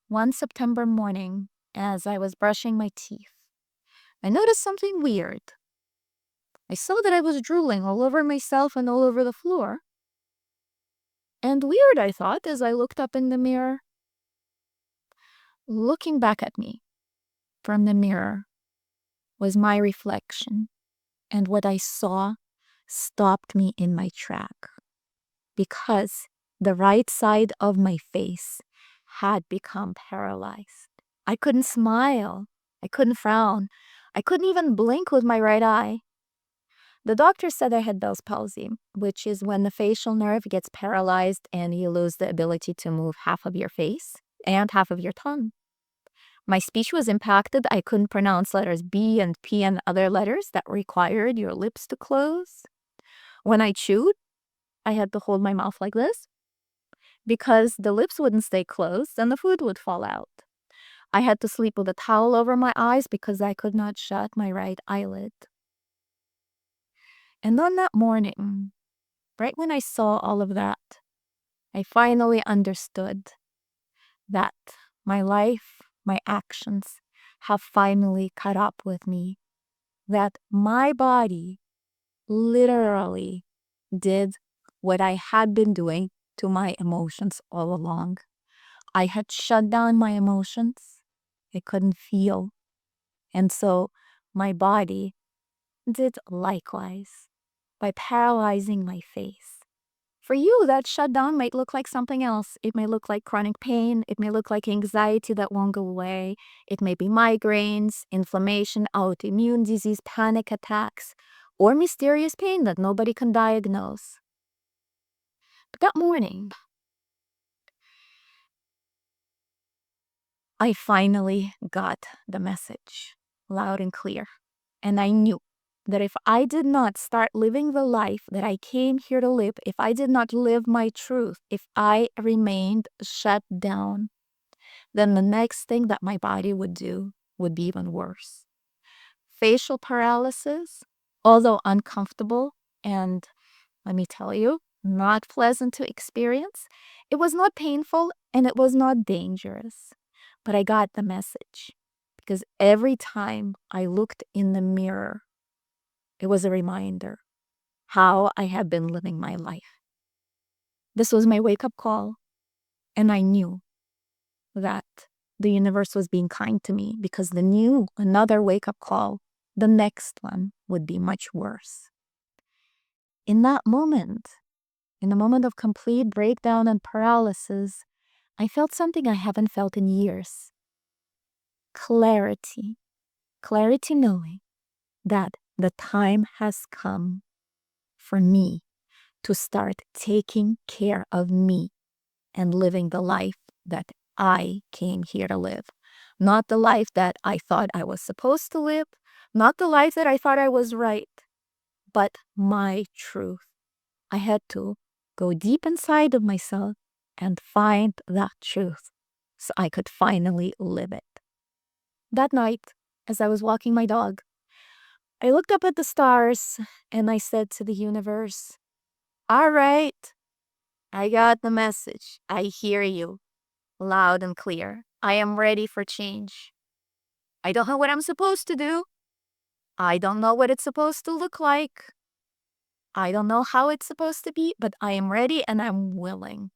One September morning, as I was brushing my teeth, I noticed something weird. I saw that I was drooling all over myself and all over the floor. And weird, I thought, as I looked up in the mirror. Looking back at me from the mirror was my reflection, and what I saw stopped me in my track because the right side of my face had become paralyzed. I couldn't smile. I couldn't frown. I couldn't even blink with my right eye. The doctor said I had Bell's palsy, which is when the facial nerve gets paralyzed and you lose the ability to move half of your face and half of your tongue. My speech was impacted. I couldn't pronounce letters B and P and other letters that required your lips to close. When I chewed, I had to hold my mouth like this because the lips wouldn't stay closed and the food would fall out. I had to sleep with a towel over my eyes because I could not shut my right eyelid. And on that morning, right when I saw all of that, I finally understood that my life, my actions have finally caught up with me. That my body literally did what I had been doing to my emotions all along. I had shut down my emotions. I couldn't feel. And so my body did likewise by paralyzing my face. For you, that shutdown might look like something else. It may look like chronic pain. It may look like anxiety that won't go away. It may be migraines, inflammation, autoimmune disease, panic attacks, or mysterious pain that nobody can diagnose. But that morning, I finally got the message loud and clear. And I knew that if I did not start living the life that I came here to live, if I did not live my truth, if I remained shut down, then the next thing that my body would do would be even worse. Facial paralysis, although uncomfortable and, let me tell you, not pleasant to experience, it was not painful and it was not dangerous. But I got the message because every time I looked in the mirror, it was a reminder how I had been living my life. This was my wake-up call, and I knew that the universe was being kind to me because another wake-up call, the next one would be much worse. In that moment, in the moment of complete breakdown and paralysis, I felt something I haven't felt in years. Clarity. Clarity knowing that the time has come for me to start taking care of me and living the life that I came here to live. Not the life that I thought I was supposed to live, not the life that I thought I was right, but my truth. I had to go deep inside of myself and find that truth so I could finally live it. That night, as I was walking my dog, I looked up at the stars and I said to the universe, "All right, I got the message. I hear you loud and clear. I am ready for change. I don't know what I'm supposed to do. I don't know what it's supposed to look like. I don't know how it's supposed to be, but I am ready and I'm willing."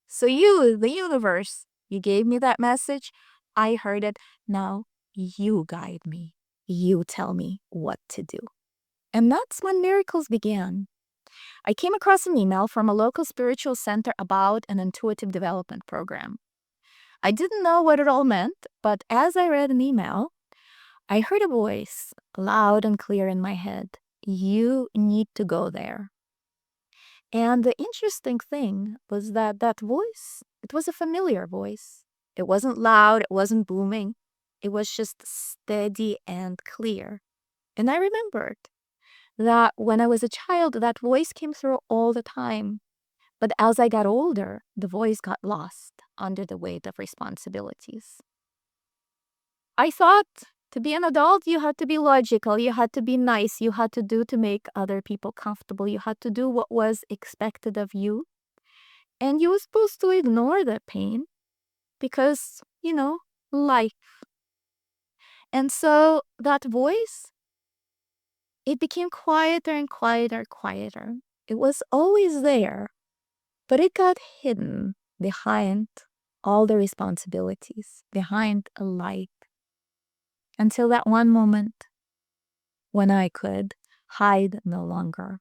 So you, the universe, you gave me that message. I heard it. Now you guide me. You tell me what to do. And that's when miracles began. I came across an email from a local spiritual center about an intuitive development program. I didn't know what it all meant, but as I read an email, I heard a voice loud and clear in my head. You need to go there. And the interesting thing was that voice, it was a familiar voice. It wasn't loud, it wasn't booming. It was just steady and clear. And I remembered that when I was a child, that voice came through all the time. But as I got older, the voice got lost under the weight of responsibilities. I thought to be an adult, you had to be logical, you had to be nice, you had to do to make other people comfortable, you had to do what was expected of you. And you were supposed to ignore the pain. because, life. And so that voice, it became quieter and quieter, quieter. It was always there, but it got hidden behind all the responsibilities, behind a light, until that one moment when I could hide no longer,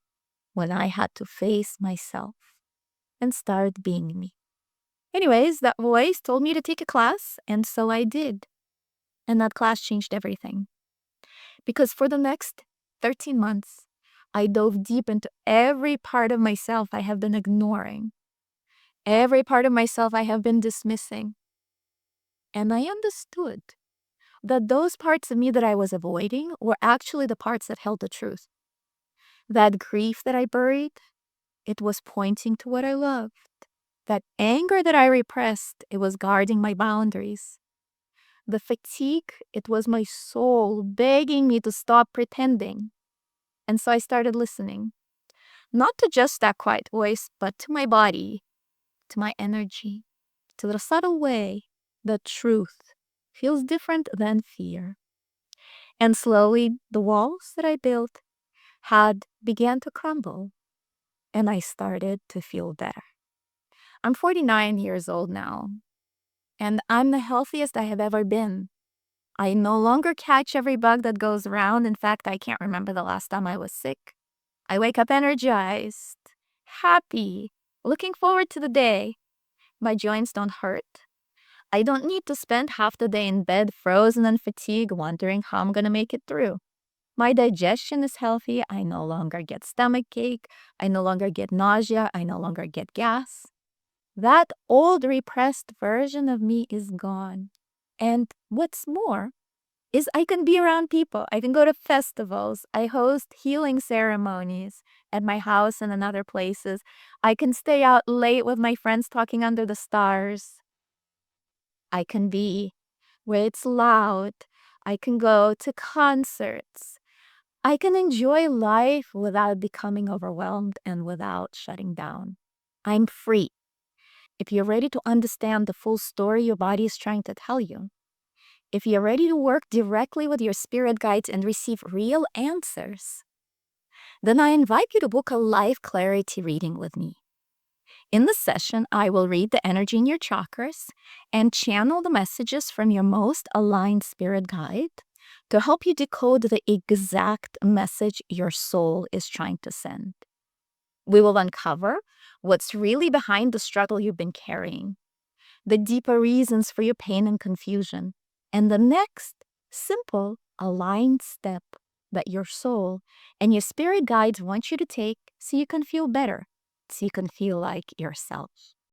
when I had to face myself and start being me. Anyways, that voice told me to take a class, and so I did. And that class changed everything. Because for the next 13 months, I dove deep into every part of myself I have been ignoring, every part of myself I have been dismissing. And I understood that those parts of me that I was avoiding were actually the parts that held the truth. That grief that I buried, it was pointing to what I loved. That anger that I repressed, it was guarding my boundaries. The fatigue, it was my soul begging me to stop pretending. And so I started listening, not to just that quiet voice, but to my body, to my energy, to the subtle way that truth feels different than fear. And slowly, the walls that I built had began to crumble, and I started to feel better. I'm 49 years old now, and I'm the healthiest I have ever been. I no longer catch every bug that goes around. In fact, I can't remember the last time I was sick. I wake up energized, happy, looking forward to the day. My joints don't hurt. I don't need to spend half the day in bed, frozen and fatigued, wondering how I'm going to make it through. My digestion is healthy. I no longer get stomach ache. I no longer get nausea. I no longer get gas. That old repressed version of me is gone. And what's more is I can be around people. I can go to festivals. I host healing ceremonies at my house and in other places. I can stay out late with my friends talking under the stars. I can be where it's loud. I can go to concerts. I can enjoy life without becoming overwhelmed and without shutting down. I'm free. If you're ready to understand the full story your body is trying to tell you, if you're ready to work directly with your spirit guides and receive real answers, then I invite you to book a live clarity reading with me. In this session, I will read the energy in your chakras and channel the messages from your most aligned spirit guide to help you decode the exact message your soul is trying to send. We will uncover what's really behind the struggle you've been carrying, the deeper reasons for your pain and confusion, and the next simple, aligned step that your soul and your spirit guides want you to take so you can feel better, so you can feel like yourself.